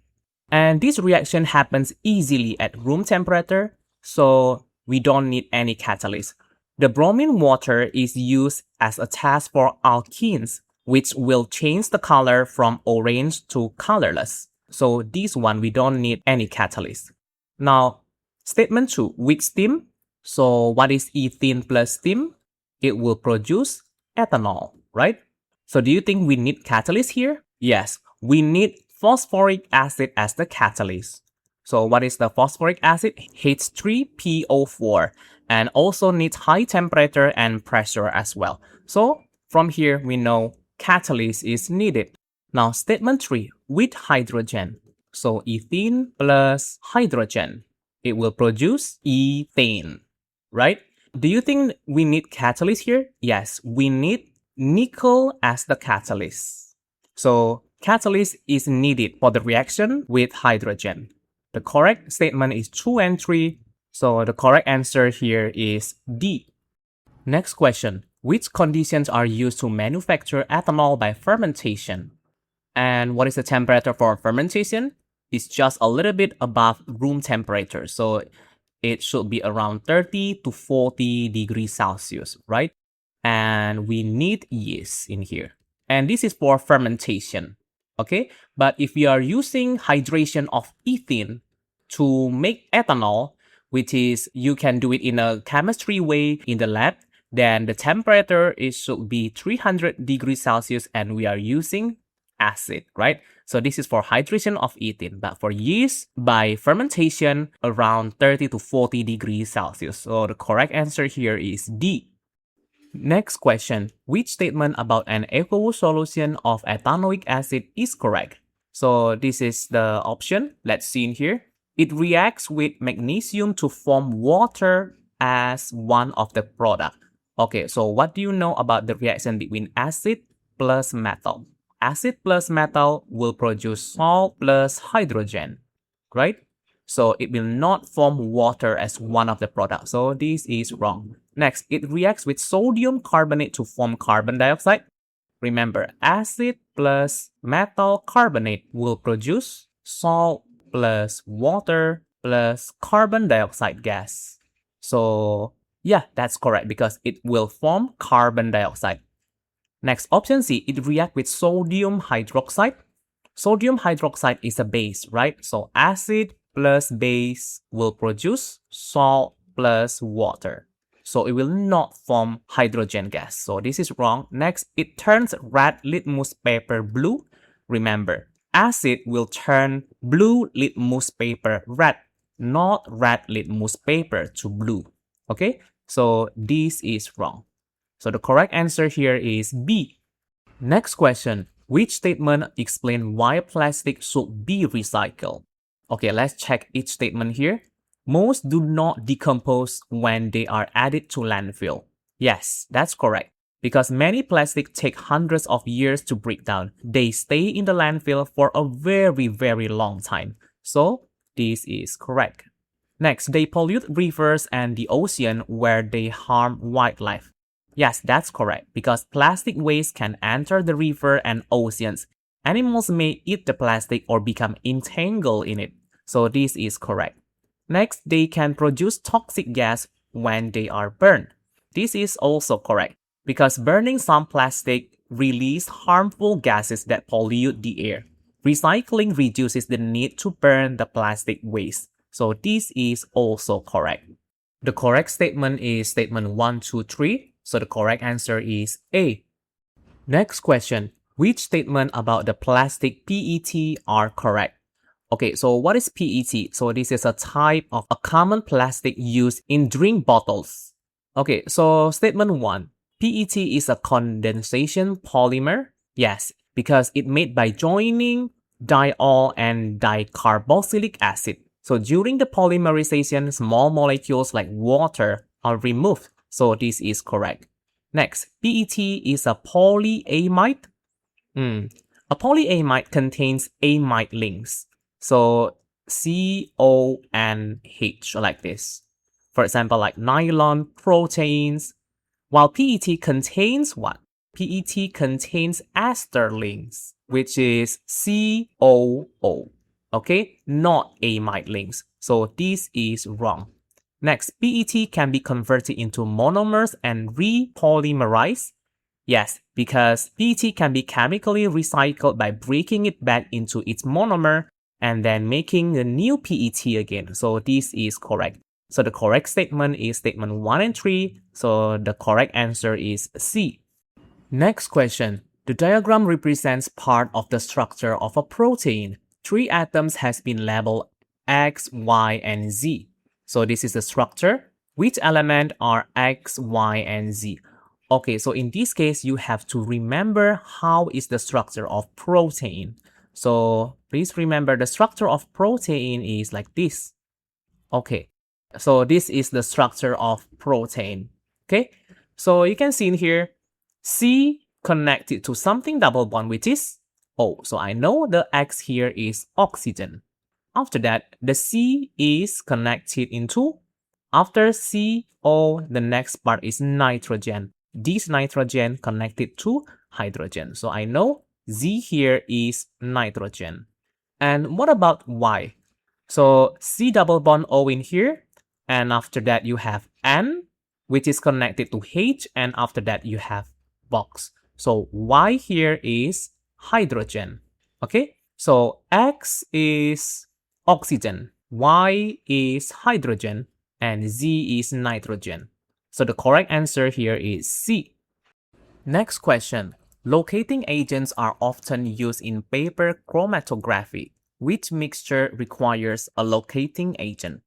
And this reaction happens easily at room temperature, so we don't need any catalyst. The bromine water is used as a test for alkenes, which will change the color from orange to colorless. So this one, we don't need any catalyst. Now, statement 2, with steam. So what is ethene plus steam? It will produce ethanol, right? So do you think we need catalyst here? Yes, we need phosphoric acid as the catalyst. So what is the phosphoric acid? H3PO4, and also needs high temperature and pressure as well. So from here, we know catalyst is needed. Now statement 3, with hydrogen. So ethene plus hydrogen, it will produce ethane, right? Do you think we need catalyst here? Yes, we need nickel as the catalyst. So catalyst is needed for the reaction with hydrogen. The correct statement is 2 and 3. So the correct answer here is D. Next question. Which conditions are used to manufacture ethanol by fermentation? And what is the temperature for fermentation? It's just a little bit above room temperature. So it should be around 30 to 40 degrees Celsius, right? And we need yeast in here. And this is for fermentation, okay? But if we are using hydration of ethene to make ethanol, which is you can do it in a chemistry way in the lab, then the temperature should be 300 degrees Celsius and we are using acid, right? So this is for hydration of ethene, but for yeast, by fermentation, around 30 to 40 degrees Celsius. So the correct answer here is D. Next question. Which statement about an aqueous solution of ethanoic acid is correct? So this is the option. Let's see in here. It reacts with magnesium to form water as one of the product. Okay, so what do you know about the reaction between acid plus metal? Acid plus metal will produce salt plus hydrogen, right? So it will not form water as one of the products. So this is wrong. Next, it reacts with sodium carbonate to form carbon dioxide. Remember, acid plus metal carbonate will produce salt plus water plus carbon dioxide gas. So yeah, that's correct because it will form carbon dioxide. Next, option C, it reacts with sodium hydroxide. Sodium hydroxide is a base, right? So acid plus base will produce salt plus water. So it will not form hydrogen gas. So this is wrong. Next, it turns red litmus paper blue. Remember, acid will turn blue litmus paper red, not red litmus paper to blue. Okay, so this is wrong. So the correct answer here is B. Next question. Which statement explains why plastic should be recycled? Okay, let's check each statement here. Most do not decompose when they are added to landfill. Yes, that's correct. Because many plastics take hundreds of years to break down. They stay in the landfill for a very, very long time. So, this is correct. Next, they pollute rivers and the ocean where they harm wildlife. Yes, that's correct, because plastic waste can enter the river and oceans. Animals may eat the plastic or become entangled in it. So this is correct. Next, they can produce toxic gas when they are burned. This is also correct, because burning some plastic releases harmful gases that pollute the air. Recycling reduces the need to burn the plastic waste. So this is also correct. The correct statement is statement 1, 2, 3. So the correct answer is A. Next question. Which statement about the plastic PET are correct? Okay, so what is PET? So this is a type of a common plastic used in drink bottles. Okay, so statement 1. PET is a condensation polymer. Yes, because it's made by joining diol and dicarboxylic acid. So during the polymerization, small molecules like water are removed. So this is correct. Next, PET is a polyamide. A polyamide contains amide links. So CONH like this. For example, like nylon, proteins. While PET contains what? PET contains ester links, which is COO. Okay, not amide links. So this is wrong. Next, PET can be converted into monomers and repolymerized. Yes, because PET can be chemically recycled by breaking it back into its monomer and then making a new PET again. So this is correct. So the correct statement is statement 1 and 3. So the correct answer is C. Next question. The diagram represents part of the structure of a protein. 3 atoms has been labeled X, Y, and Z. So this is the structure. Which element are X, Y, and Z? Okay, so in this case, you have to remember how is the structure of protein. So please remember the structure of protein is like this. Okay, so this is the structure of protein. Okay, so you can see in here, C connected to something double bond, which is O. So I know the X here is oxygen. After that, the C is connected into, after CO, the next part is nitrogen. This nitrogen connected to hydrogen. So I know Z here is nitrogen. And what about Y? So C double bond O in here, and after that you have N, which is connected to H, and after that you have box. So Y here is hydrogen. Okay, so X is oxygen, Y is hydrogen, and Z is nitrogen. So the correct answer here is C. Next question. Locating agents are often used in paper chromatography. Which mixture requires a locating agent?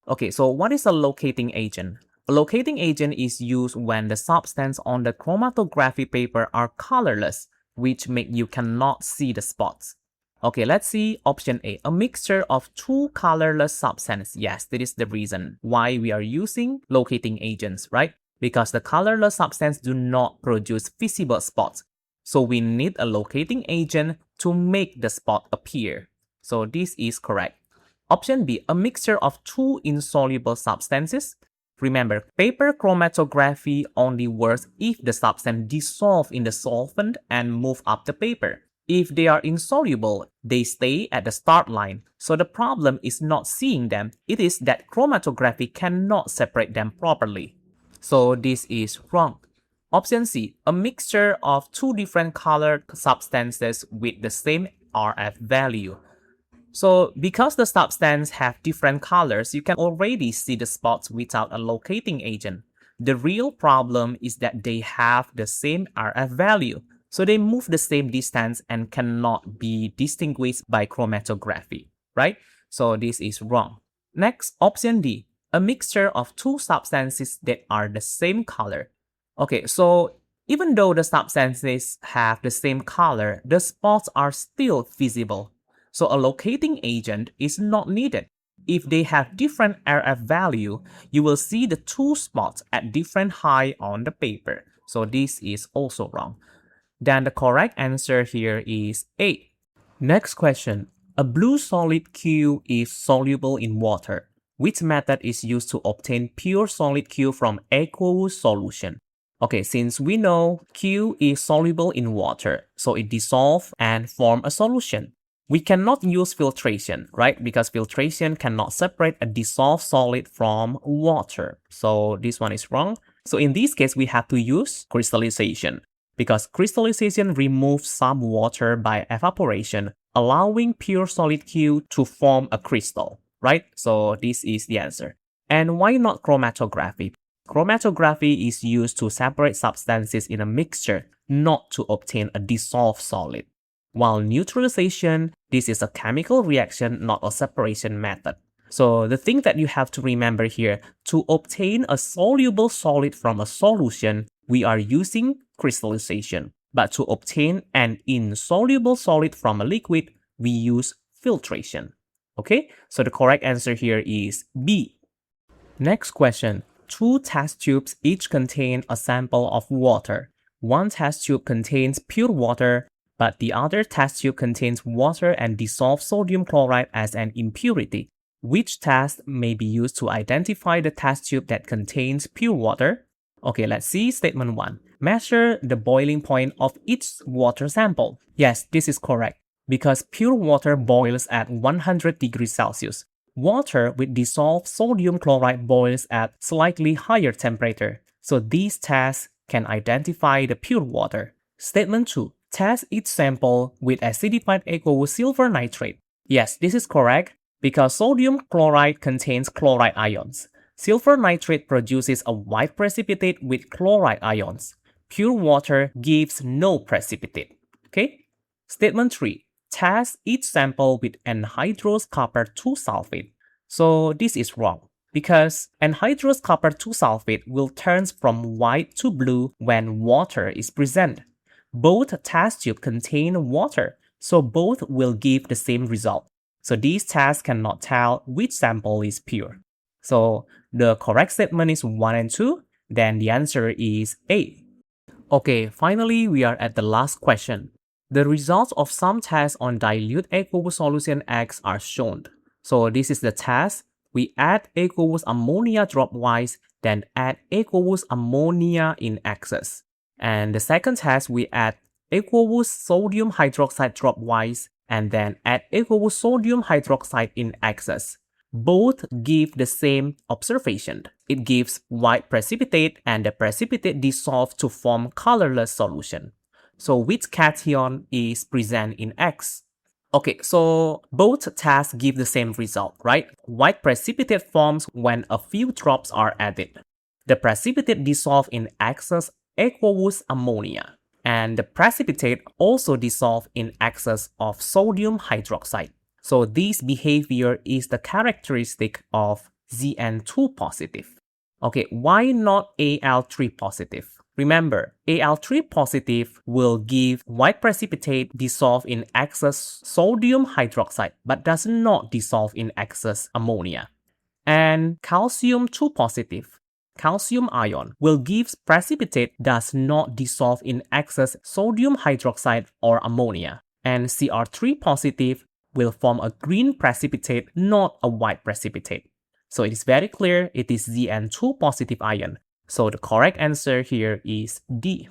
Okay, so what is a locating agent? A locating agent is used when the substance on the chromatography paper are colorless, which make you cannot see the spots. Okay, let's see option A, a mixture of two colorless substances. Yes, that is the reason why we are using locating agents, right? Because the colorless substance do not produce visible spots. So we need a locating agent to make the spot appear. So this is correct. Option B, a mixture of two insoluble substances. Remember, paper chromatography only works if the substance dissolve in the solvent and move up the paper. If they are insoluble, they stay at the start line. So the problem is not seeing them, it is that chromatography cannot separate them properly. So this is wrong. Option C, a mixture of two different colored substances with the same RF value. So because the substances have different colors, you can already see the spots without a locating agent. The real problem is that they have the same RF value, so they move the same distance and cannot be distinguished by chromatography, right? So this is wrong. Next, option D, a mixture of two substances that are the same color. Okay, so even though the substances have the same color, the spots are still visible. So a locating agent is not needed. If they have different RF value, you will see the two spots at different height on the paper. So this is also wrong. Then the correct answer here is A. Next question. A blue solid Q is soluble in water. Which method is used to obtain pure solid Q from aqueous solution? Okay, since we know Q is soluble in water, so it dissolves and forms a solution. We cannot use filtration, right? Because filtration cannot separate a dissolved solid from water. So this one is wrong. So in this case, we have to use crystallization, because crystallization removes some water by evaporation, allowing pure solid Q to form a crystal, right? So this is the answer. And why not chromatography? Chromatography is used to separate substances in a mixture, not to obtain a dissolved solid. While neutralization, this is a chemical reaction, not a separation method. So the thing that you have to remember here, to obtain a soluble solid from a solution, we are using crystallization. But to obtain an insoluble solid from a liquid, we use filtration. Okay, so the correct answer here is B. Next question. Two test tubes each contain a sample of water. One test tube contains pure water, but the other test tube contains water and dissolved sodium chloride as an impurity. Which test may be used to identify the test tube that contains pure water? Okay, let's see statement 1. Measure the boiling point of each water sample. Yes, this is correct, because pure water boils at 100 degrees Celsius. Water with dissolved sodium chloride boils at slightly higher temperature, so these tests can identify the pure water. Statement 2. Test each sample with acidified aqueous silver nitrate. Yes, this is correct, because sodium chloride contains chloride ions. Silver nitrate produces a white precipitate with chloride ions. Pure water gives no precipitate. Okay? Statement 3. Test each sample with anhydrous copper 2 sulfate. So this is wrong, because anhydrous copper 2 sulfate will turn from white to blue when water is present. Both test tubes contain water, so both will give the same result. So these tests cannot tell which sample is pure. So the correct statement is 1 and 2, then the answer is A. Okay, finally, we are at the last question. The results of some tests on dilute aqueous solution X are shown. So this is the test. We add aqueous ammonia dropwise, then add aqueous ammonia in excess. And the second test, we add aqueous sodium hydroxide dropwise, and then add aqueous sodium hydroxide in excess. Both give the same observation. It gives white precipitate and the precipitate dissolve to form colorless solution. So which cation is present in X? Okay, so both tests give the same result, right? White precipitate forms when a few drops are added. The precipitate dissolve in excess aqueous ammonia, and the precipitate also dissolve in excess of sodium hydroxide. So this behavior is the characteristic of Zn2 positive. Okay, why not Al3 positive? Remember, Al3 positive will give white precipitate dissolve in excess sodium hydroxide but does not dissolve in excess ammonia. And calcium 2 positive, calcium ion, will give precipitate does not dissolve in excess sodium hydroxide or ammonia. And Cr3 positive will form a green precipitate, not a white precipitate. So it is very clear it is Zn2 positive ion. So the correct answer here is D.